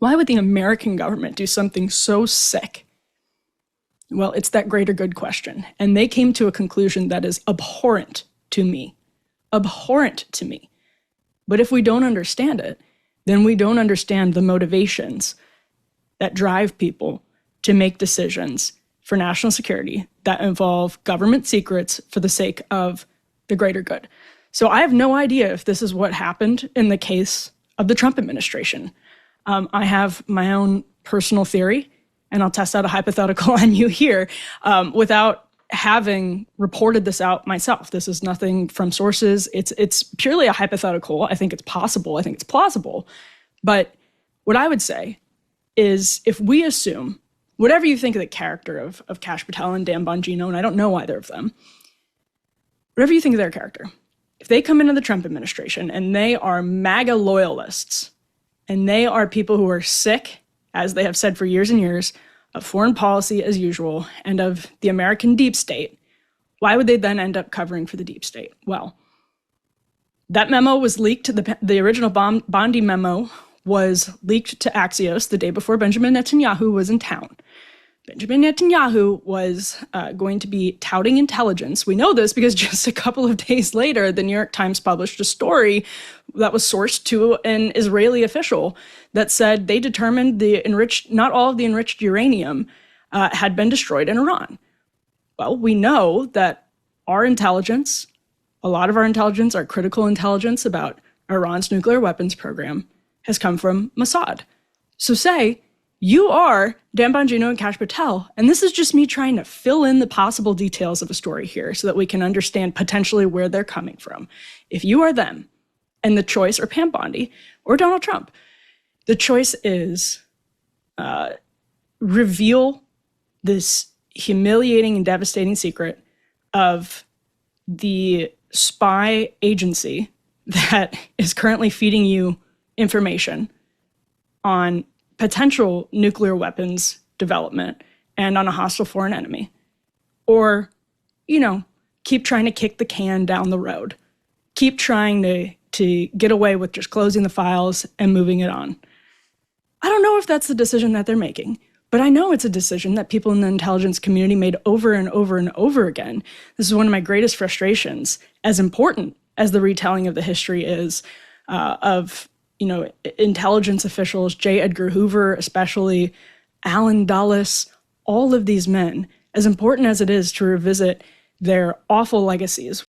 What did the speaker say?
Why would the American government do something so sick? Well, it's that greater good question. And they came to a conclusion that is abhorrent to me. Abhorrent to me. But if we don't understand it, then we don't understand the motivations that drive people to make decisions for national security that involve government secrets for the sake of the greater good. So I have no idea if this is what happened in the case of the Trump administration. I have my own personal theory, and I'll test out a hypothetical on you here without having reported this out myself. This is nothing from sources. It's purely a hypothetical. I think it's possible. I think it's plausible. But what I would say is if we assume, whatever you think of the character of Kash Patel and Dan Bongino, and I don't know either of them, whatever you think of their character, if they come into the Trump administration and they are MAGA loyalists, and they are people who are sick, as they have said for years and years, of foreign policy as usual and of the American deep state, why would they then end up covering for the deep state? Well, that memo was leaked. The original Bondi memo was leaked to Axios the day before Benjamin Netanyahu was in town. Benjamin Netanyahu was going to be touting intelligence. We know this because just a couple of days later, the New York Times published a story that was sourced to an Israeli official that said they determined not all of the enriched uranium had been destroyed in Iran. Well, we know that our intelligence, a lot of our intelligence, our critical intelligence about Iran's nuclear weapons program has come from Mossad. So say you are Dan Bongino and Kash Patel, and this is just me trying to fill in the possible details of a story here so that we can understand potentially where they're coming from. If you are them, and the choice, or Pam Bondi, or Donald Trump, the choice is reveal this humiliating and devastating secret of the spy agency that is currently feeding you information on potential nuclear weapons development and on a hostile foreign enemy. Or, keep trying to kick the can down the road. Keep trying to get away with just closing the files and moving it on. I don't know if that's the decision that they're making, but I know it's a decision that people in the intelligence community made over and over and over again. This is one of my greatest frustrations, as important as the retelling of the history is of intelligence officials, J. Edgar Hoover, especially Allen Dulles, all of these men, as important as it is to revisit their awful legacies,